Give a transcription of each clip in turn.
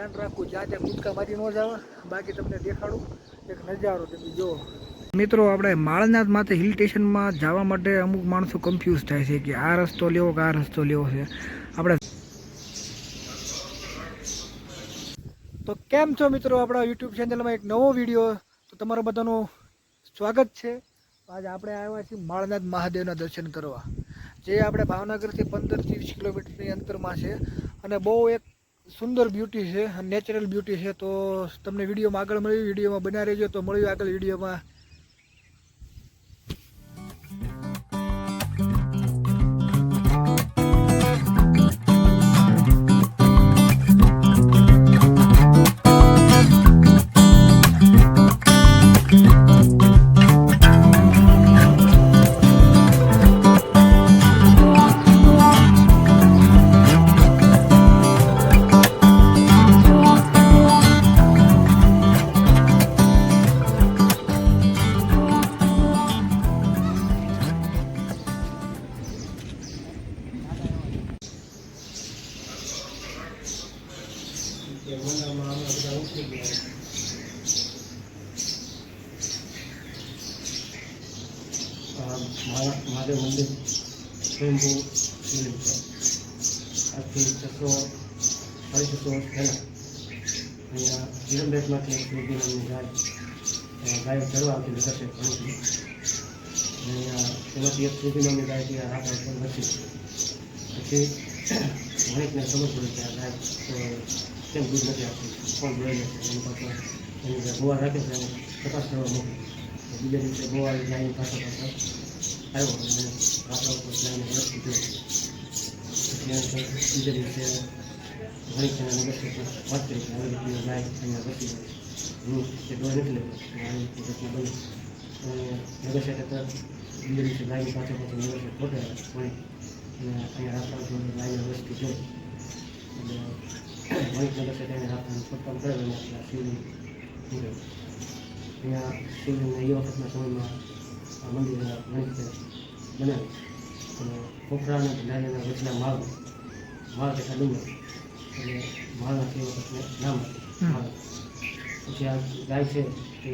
ધ્યાન રાખવું, જ્યાં ત્યાં કૂદકા મારી ન જાવ. બાકી તમને દેખાડું એક નજારો, તમે જો મિત્રો. આપણે માળનાથ માથે હિલ સ્ટેશનમાં જવા માટે અમુક માણસો કન્ફ્યુઝ થાય છે કે આ રસ્તો લેવો કે આ રસ્તો લેવો છે. આપણે તો કેમ છો મિત્રો, આપણા યુટ્યુબ ચેનલમાં એક નવો વિડીયો. તો તમારા બધાનું સ્વાગત છે. આજે આપણે આવ્યા છીએ માળનાથ મહાદેવના દર્શન કરવા, જે આપણે ભાવનગરથી 15-30 કિલોમીટરની અંતરમાં છે. અને બહુ એક સુંદર બ્યુટી છે, નેચરલ બ્યુટી છે. તો તમને વિડીયોમાં આગળ મળ્યું, વિડીયોમાં બન્યા રહેજો. તો મળ્યું આગળ વિડીયોમાં. મહાદેવ મંદિર સ્વયંભૂ શિવલિંગ છે. આજથી 600-650 વર્ષ પહેલાં અહીંયા જીરમબેટમાંથી એક સુરભી નામની ગાય ચડવા આવતી વિકસે ઘણી. અહીંયા તેમાંથી એક સુરભી નામની ગાય ત્યાં રાત પર નથી. પછી ઘણીકને ખબર પડી કે આ ગાય કેમ દૂધ નથી આપતી, કોણ જોઈ નથી. એની પાછળ એની જે ગોવા રાખે છે એને તપાસ કરવા મોકલી. બીજા દિવસે ગોવા ગાયની પાછળ આવ્યો અને રાતના ઉપર ગાયને વર્ષ કીધું. પછી બીજા દિવસે ઘણી તેના નગરશેઠને વાત કરી કે આવી રીતની ગાય અહીંયા બસી હું એ ડોર નથી લેતો, આવી રીતની ઘટના બની. અને નગરશેઠે તો બીજા દિવસે ગાયની પાછળ નગરશેઠ ખોટે ઘણી અને અહીંયા રાતના ઉપર ગાયને વર્ષથી જોઈ. એટલે ઘણી નગરશેઠ એને રાતના ખોટકામ કરેલું અને શિવલિંગ નીકળ્યું. અહીંયા શિવલિંગને એ વખતના સમયમાં આ મંદિર ઘણી રીતે બનાવ્યું. અને પોખરા અને નારિયેળના વચના માળ કેટલા ડુંગર એટલે માળના તે વખતને નામ હતું. પછી આ ગાય છે તે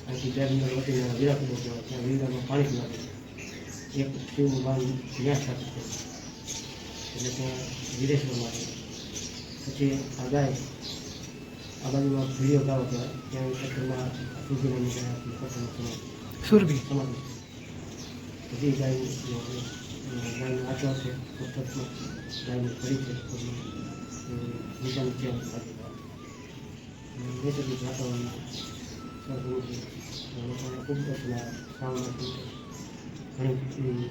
અહીંથી 2 કિલોમીટર વટીને વીરાપુર કહેવાય, ત્યાં વીરામાં પાણી પીવાનું એક શિવનું બાંધ ન્યાસ થતું હતું એટલે ત્યાં વિદેશમાં આવે. પછી આ ગાય આ બાજુમાં ભીડીઓ ગાળો કહેવાય, ત્યાં ખેતરમાં સુરભીનાની ગાય આપણી પસંદ સુરભી સમાધિ. પછી ગાયનો આચાર છે, પથ્થરમાં ગાયની ફરી છે, નીચાની ચેન નૈસર્ગિક વાતાવરણમાં સરભરું છે. લોકોને ખૂબ દર્શના શ્રાવણ ઘણી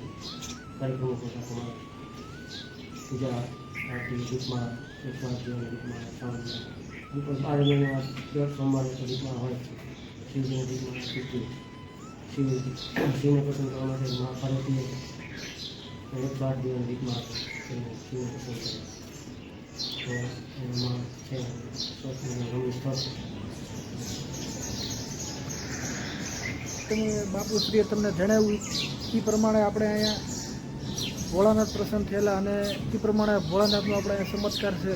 કાર્યક્રમો પણ રાખવામાં આવે. પૂજા આરતી દીપમાં દીપમાં શ્રાવણમાં 12 મહિના દર સોમવારે દીપમાં હોય છે. શિવજીના દીપમાં શિવને પસંદ કરવા માટે મા પાર્વતીએ 108 દિવસ દીપમાં શિવને પસંદ કરે. તો એમાં છે રમણીય સ્થળ છે. તમે બાપુશ્રીએ તમને જણાવ્યું એ પ્રમાણે આપણે અહીંયા ભોળાનાથ પ્રસન્ન થયેલા, અને એ પ્રમાણે ભોળાનાથનો આપણે અહીંયા ચમત્કાર છે.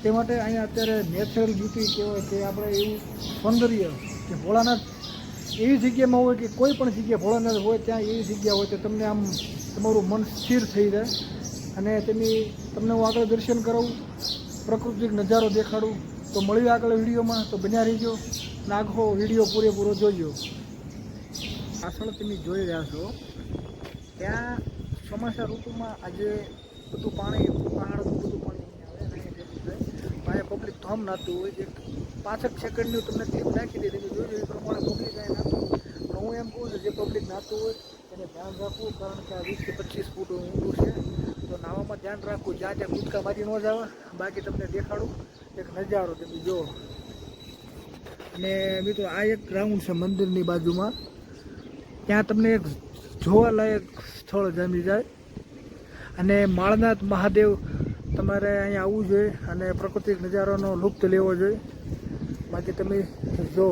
તે માટે અહીંયા અત્યારે નેચરલ બ્યુટી કહેવાય કે આપણે એવું સૌંદર્ય કે ભોળાનાથ એવી જગ્યામાં હોય કે કોઈ પણ જગ્યાએ ભોળાનાથ હોય ત્યાં એવી જગ્યા હોય તો તમને આમ તમારું મન સ્થિર થઈ જાય. અને તમને હું આગળ દર્શન કરાવું, પ્રાકૃતિક નજારો દેખાડું. તો મળ્યું આગળ વિડીયોમાં, તો બન્યા રહીજો અને આખો વિડીયો પૂરેપૂરો જોજો. પાછળ તમે જોઈ રહ્યા છો ત્યાં ચોમાસા ઋતુમાં આજે બધું પાણી પહાડનું બધું પાણી આવે અને અહીંયા પબ્લિક ધોમ નાતું હોય. એક 5 સેકન્ડનું તમને ક્લિપ નાખી દે, તમે જોઈ એ પ્રમાણે પબ્લિક અહીંયા નાતું. પણ હું એમ કહું છું જે પબ્લિક નાતું હોય એને ધ્યાન રાખવું, કારણ કે આ 20 થી 25 ફૂટ ઊંડું છે. તો નાવામાં ધ્યાન રાખવું, જ્યાં ત્યાં કૂદકા મારી ન જાવ. બાકી તમને દેખાડું એક નજારો, તમે જુઓ. અને મિત્રો આ એક ગ્રાઉન્ડ છે મંદિરની બાજુમાં, ત્યાં તમને એક જોવાલાયક સ્થળ જમી જાય. અને માળનાથ મહાદેવ તમારે અહીંયા આવવું જોઈએ અને પ્રાકૃતિક નજારાનો લુપ્ત લેવો જોઈએ. બાકી તમે જો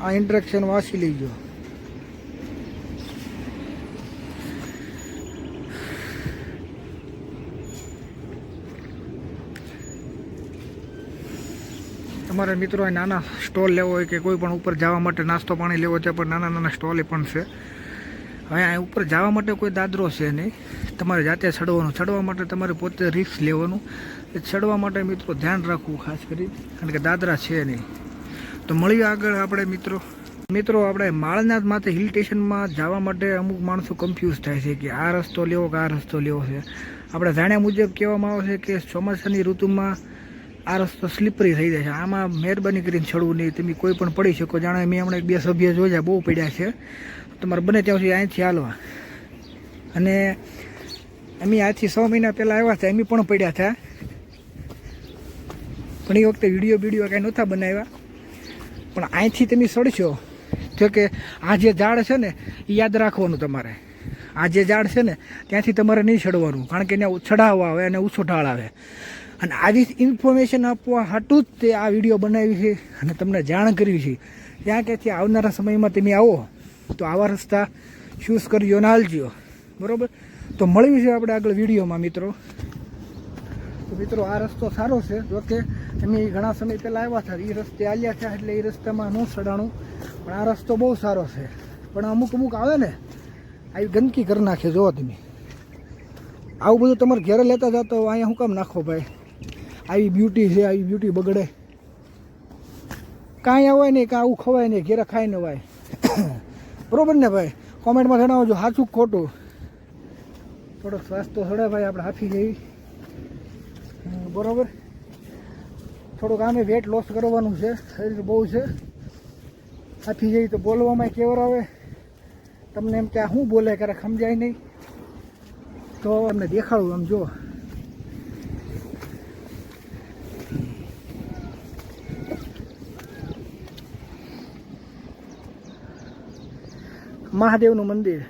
આ ઇન્ટ્રેક્શન વાંચી લેજો. તમારે મિત્રો નાના સ્ટોલ લેવો હોય કે કોઈ પણ ઉપર જવા માટે નાસ્તો પાણી લેવો છે પણ નાના નાના સ્ટોલ પણ છે. હવે આ ઉપર જવા માટે કોઈ દાદરો છે નહીં, તમારે જાતે ચડવાનું. ચડવા માટે તમારે પોતે રિસ્ક લેવાનું. એ ચડવા માટે મિત્રો ધ્યાન રાખવું ખાસ કરી, કારણ કે દાદરા છે નહીં. તો મળીએ આગળ આપણે મિત્રો આપણે માળનાથ માથે હિલ સ્ટેશનમાં જવા માટે અમુક માણસો કન્ફ્યુઝ થાય છે કે આ રસ્તો લેવો કે આ રસ્તો લેવો છે. આપણે જાણ્યા મુજબ કહેવામાં આવે છે કે ચોમાસાની ઋતુમાં આ રસ્તો સ્લીપરી થઈ જાય છે. આમાં મહેરબાની કરીને ચડવું નહીં, તમે કોઈ પણ પડી શકો. જાણે મેં હમણાં 2 સભ્ય જોયા બહુ પડ્યા છે. તમારે બને ત્યાં સુધી અહીંથી હાલવા. અને અમે આજથી 6 મહિના પહેલાં આવ્યા હતા, અમે પણ પડ્યા હતા. ઘણી વખતે વિડીયો કાંઈ નહોતા બનાવ્યા, પણ અહીંથી તમે ચડશો જો કે આ જે ઝાડ છે ને એ યાદ રાખવાનું તમારે. આ જે ઝાડ છે ને ત્યાંથી તમારે નહીં ચડવાનું, કારણ કે એને ચઢાવ આવે અને ઊંચો ઢાળ આવે. અને આવી ઇન્ફોર્મેશન આપવા હાટું જ તે આ વિડીયો બનાવી છે અને તમને જાણ કરવી છે. ત્યાં ક્યાંથી આવનારા સમયમાં તમે આવો તો આવા રસ્તા ચૂઝ કરજો અને હાલજો, બરાબર. તો મળ્યું છે આપણે આગળ વિડીયોમાં મિત્રો. તો મિત્રો આ રસ્તો સારો છે, જોકે અમે ઘણા સમય પહેલાં આવ્યા હતા એ રસ્તે આવ્યા હતા એટલે એ રસ્તામાં ન ચડાણું, પણ આ રસ્તો બહુ સારો છે. પણ અમુક આવે ને આવી ગંદકી કરી નાખે. જુઓ તમે આવું બધું તમારે ઘરે લેતા જતો અહીંયા શું કામ નાખો ભાઈ? આવી બ્યુટી છે, આવી બ્યુટી બગડે. કાંઈ આવે નહીં, કાં આવું ખવાય નહીં, ઘેરે ખાઈ ન હોય. બરાબર ને ભાઈ? કોમેન્ટમાં જણાવજો સાચું ખોટું. થોડોક સ્વાસ્થ્ય સડે ભાઈ, આપણે હાફી જઈ. બરાબર, થોડુંક આમે વેટ લોસ કરવાનું છે, શરીર બહુ છે. હાફી જઈ તો બોલવામાં કેવર આવે તમને, એમ કે આ શું બોલે ક્યારેક સમજાય નહીં. તો અમને દેખાડું આમ જુઓ. મહાદેવનું મંદિર.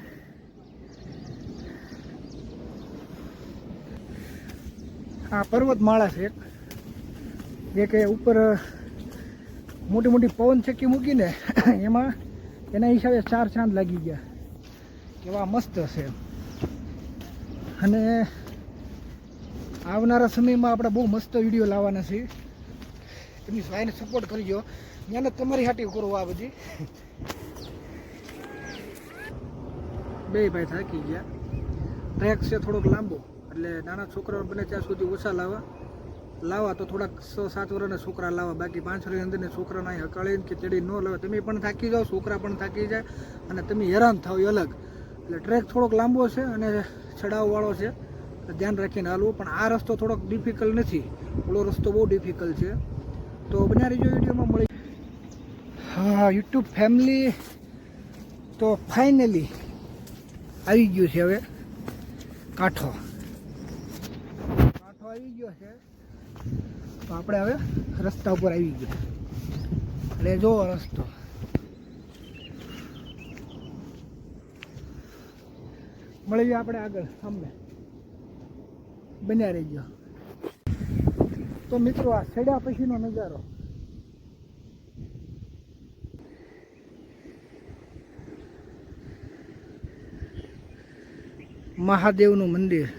આ પર્વતમાળા છે એક, જે કે ઉપર મોટી મોટી પવન ચક્કી મૂકીને એમાં એના હિસાબે 4 ચાંદ લાગી ગયા. એવા મસ્ત છે. અને આવનારા સમયમાં આપણે બહુ મસ્ત વિડીયો લાવવાના છીએ. એમની ભાઈને સપોર્ટ કરજો. મહેનત તમારી હાટી કરો. આ બધી બે ભાઈ થાકી ગયા. ટ્રેક છે થોડોક લાંબો, એટલે નાના છોકરાઓ બને ત્યાં સુધી ઓછા લાવવા તો થોડાક 6-7 વર્ષના છોકરા લાવવા. બાકી 5 વર્ષની અંદરના છોકરાને અહીં હકાળીને કે ચડી ન લાવે. તમે પણ થાકી જાઓ, છોકરા પણ થાકી જાય અને તમે હેરાન થાવ એ અલગ. એટલે ટ્રેક થોડોક લાંબો છે અને ચડાવવાળો છે, ધ્યાન રાખીને હાલવું. પણ આ રસ્તો થોડોક ડિફિકલ્ટ નથી, ઓલો રસ્તો બહુ ડિફિકલ્ટ છે. તો બન્યા રહીજો વિડીયોમાં. મળી હા યુટ્યુબ ફેમિલી. તો ફાઇનલી આવી ગયું છે હવે કાંઠો આવી ગયો છે. તો આપણે હવે રસ્તા ઉપર આવી ગયા. એટલે જો રસ્તો મળી જાય આપણે આગળ સામે. બન્યા રહી ગયો. તો મિત્રો આ ચડ્યા પછીનો નજારો. મહાદેવનું મંદિર.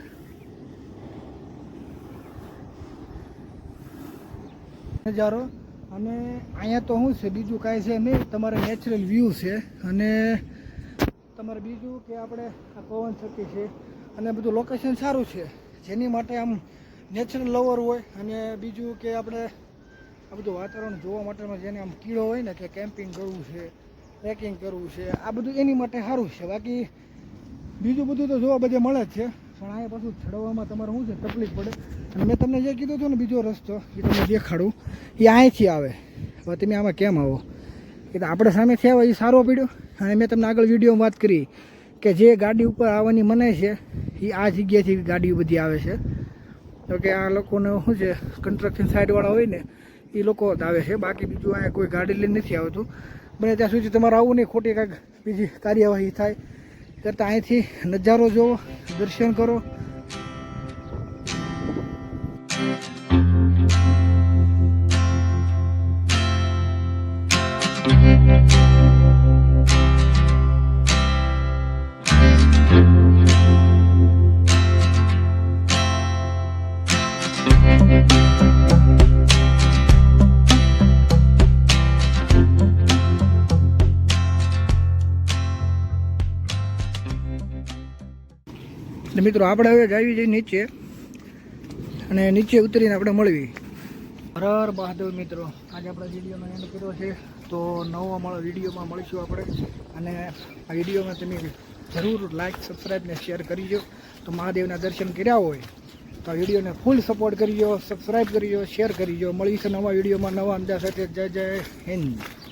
નજારો. અને અહીંયા તો શું છે, બીજું કાંઈ છે નહીં, તમારે નેચરલ વ્યૂ છે. અને તમારે બીજું કે આપણે આ પવન ચક્કી છે અને બધું લોકેશન સારું છે, જેની માટે આમ નેચરલ લવર હોય. અને બીજું કે આપણે આ બધું વાતાવરણ જોવા માટેનો જેને આમ કીડો હોય ને કે કેમ્પિંગ કરવું છે, ટ્રેકિંગ કરવું છે, આ બધું એની માટે સારું છે. બાકી બીજું બધું તો જોવા બધે મળે જ છે, પણ અહીંયા પાછું ચડવામાં તમારે શું છે તકલીફ પડે. અને મેં તમને જે કીધું હતું ને બીજો રસ્તો એ તમને દેખાડું, એ અહીંથી આવે. હવે તમે આમાં કેમ આવો? એ તો આપણે સામેથી આવે એ સારો પડ્યો. અને મેં તમને આગળ વિડીયોમાં વાત કરી કે જે ગાડી ઉપર આવવાની મનાય છે એ આ જગ્યાથી ગાડીઓ બધી આવે છે. તો કે આ લોકોને શું છે, કન્સ્ટ્રક્શન સાઇડવાળા હોય ને એ લોકો જ આવે છે. બાકી બીજું અહીંયા કોઈ ગાડી લઈને નથી આવતું. બને ત્યાં સુધી તમારે આવવું નહીં, ખોટી કાંઈક બીજી કાર્યવાહી થાય કરતાં અહીંથી નજારો જોવો, દર્શન કરો. એટલે મિત્રો આપણે હવે જાવી જઈએ નીચે અને નીચે ઉતરીને આપણે મળવી. હર હર બહાદુર મિત્રો, આજે આપણે વિડીયોનો એન્ડ કર્યો છે. તો નવા વિડીયોમાં મળીશું આપણે. અને આ વિડીયોમાં તમે જરૂર લાઈક, સબસ્ક્રાઈબ ને શેર કરીજો. તો મહાદેવના દર્શન કર્યા હોય તો આ વિડીયોને ફૂલ સપોર્ટ કરીજો, સબસ્ક્રાઈબ કરીજો, શેર કરીજો. મળીશું નવા વિડીયોમાં નવા અંદાજ સાથે. જય જય હિન્દ.